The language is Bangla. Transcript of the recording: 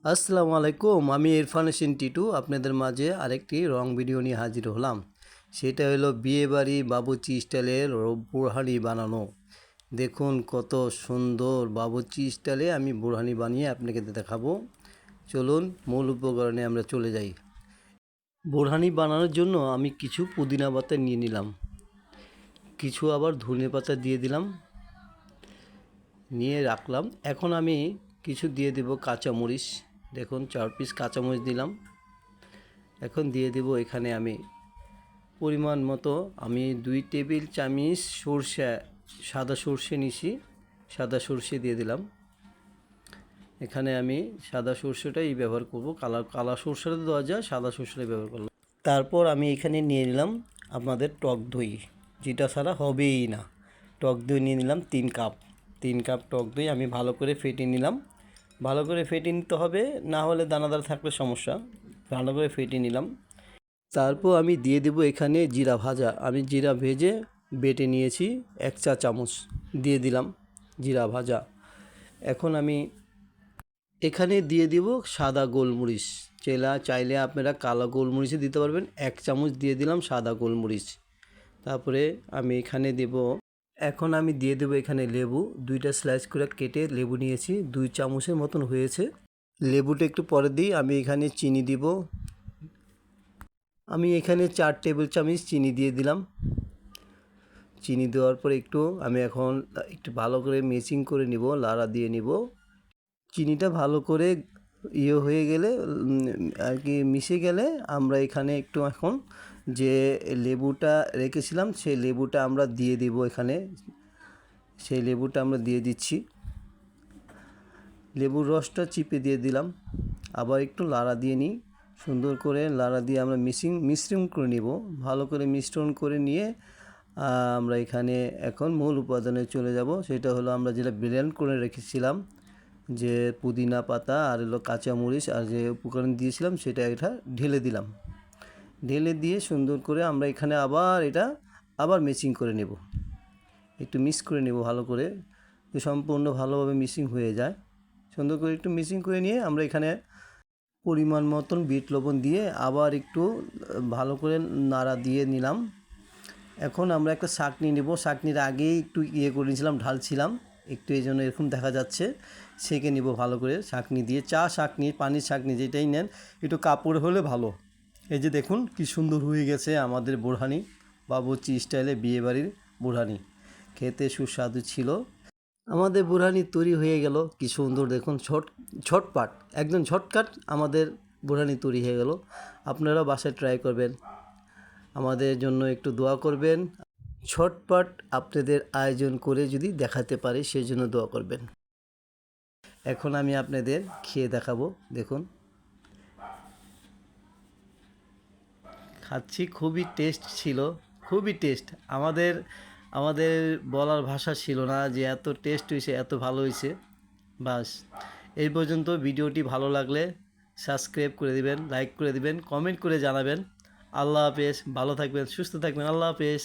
আসসালামু আলাইকুম, আমি ইরফান হোসেন টিটু আপনাদের মাঝে আরেকটি রং ভিডিও নিয়ে হাজির হলাম। সেটা হলো বিয়েবাড়ি বাবুর্চি স্টাইলের বোরহানি বানানো। দেখুন কত সুন্দর বাবুর্চি স্টাইলে আমি বোরহানি বানিয়ে আপনাকে দেখাবো। চলুন মূল উপকরণে আমরা চলে যাই। বোরহানি বানানোর জন্য আমি কিছু পুদিনা পাতা নিয়ে নিলাম, কিছু আবার ধনে পাতা দিয়ে দিলাম, নিয়ে রাখলাম। এখন আমি কিছু দিয়ে দেব কাঁচামরিচ। দেখুন 4 পিস কাঁচামরিচ দিলাম। এখন দিয়ে দেব এখানে আমি পরিমাণ মতো আমি 2 টেবিল চামচ সরষে, সাদা সরষে নিছি, সাদা সরষে দিয়ে দিলাম। এখানে আমি সাদা সরষেটাই ব্যবহার করব, কালা সরষেটা দেওয়া যায়, সাদা সরষেটাই ব্যবহার করলাম। তারপর আমি এখানে নিয়ে নিলাম আপনাদের টক দই, যেটা ছাড়া হবেই না। টক দই নিয়ে নিলাম 3 কাপ টক দই আমি ভালো করে ফেটে নিলাম। ভালো করে ফেটে নিতে হবে, না হলে দানাদার থাকলে সমস্যা। ভালো করে ফেটে নিলাম। তারপর আমি দিয়ে দেব এখানে জিরা ভাজা, আমি জিরা ভেজে বেটে নিয়েছি 1 চা চামচ দিয়ে দিলাম জিরা ভাজা। এখন আমি এখানে দিয়ে দিব সাদা গোলমরিচ, চাইলে আপনারা কালো গোলমরিচে দিতে পারবেন। 1 চামচ দিয়ে দিলাম সাদা গোলমরিচ। তারপরে আমি এখানে দেব, এখন আমি দিয়ে দেব এখানে লেবু, 2টা স্লাইস করে কেটে লেবু নিয়েছি, 2 চামচের মতন হয়েছে। লেবুটা একটু পরে দিই। আমি এখানে চিনি দিব, আমি এখানে 4 টেবিল চামচ চিনি দিয়ে দিলাম। চিনি দেওয়ার পর আমি এখন একটু ভালো করে মিক্সিং করে নিব, লাড়া দিয়ে নিব। চিনিটা ভালো করে হয়ে গেলে আর কি মিশে গেলে আমরা এখানে এখন যে লেবুটা রেখেছিলাম সেই লেবুটা আমরা দিয়ে দিব এখানে। সেই লেবুটা আমরা দিয়ে দিচ্ছি, লেবুর রসটা চিপে দিয়ে দিলাম। আবার একটু লাড়া দিয়ে নিই, সুন্দর করে লাড়া দিয়ে আমরা মিশ্রণ করে নিব। ভালো করে মিশ্রণ করে নিয়ে আমরা এখানে এখন মূল উপাদানে চলে যাব। সেটা হলো আমরা যেটা ব্লেন্ড করে রেখেছিলাম, যে পুদিনা পাতা আর হলো কাঁচামরিচ আর যে উপকরণ দিয়েছিলাম, সেটা এটা ঢেলে দিলাম। ঢেলে দিয়ে সুন্দর করে আমরা এখানে আবার মিক্সিং করে নেব, একটু মিক্স করে নেব ভালো করে, সম্পূর্ণ ভালোভাবে মিক্সিং হয়ে যায়। সুন্দর করে একটু মিক্সিং করে নিয়ে আমরা এখানে পরিমাণ মতন বিট লবণ দিয়ে আবার একটু ভালো করে নাড়া দিয়ে নিলাম। এখন আমরা একটা ছাঁকনি নেব, ছাঁকনির আগেই একটু করে নিয়েছিলাম, ঢালছিলাম একটু, এই জন্য এরকম দেখা যাচ্ছে। সেঁকে নিব ভালো করে ছাঁকনি দিয়ে, ছাঁকনি, পানির ছাঁকনি যেটাই নেন, একটু কাপড় হলে ভালো। এই যে দেখুন কি সুন্দর হয়ে গেছে আমাদের বোরহানি, বাবুর্চি স্টাইলে বিয়েবাড়ির বোরহানি। খেতে সুস্বাদু ছিল। আমাদের বোরহানি তৈরি হয়ে গেল, কি সুন্দর দেখুন, ঝটপট, একদম ঝটকাট আমাদের বোরহানি তৈরি হয়ে গেল। আপনারা বাসায় ট্রাই করবেন, আমাদের জন্য একটু দোয়া করবেন। ঝটপট আপনাদের আয়োজন করে যদি দেখাতে পারে সেই জন্য দোয়া করবেন। এখন আমি আপনাদের খেয়ে দেখাবো। দেখুন খাচ্ছি, খুবই টেস্ট ছিল, খুবই টেস্ট। আমাদের আমাদের বলার ভাষা ছিল না যে এত টেস্ট হয়েছে, এত ভালো হয়েছে। বাস এই পর্যন্ত। ভিডিওটি ভালো লাগলে সাবস্ক্রাইব করে দিবেন, লাইক করে দিবেন, কমেন্ট করে জানাবেন। আল্লাহ হাফেজ, ভালো থাকবেন, সুস্থ থাকবেন। আল্লাহ হাফেজ।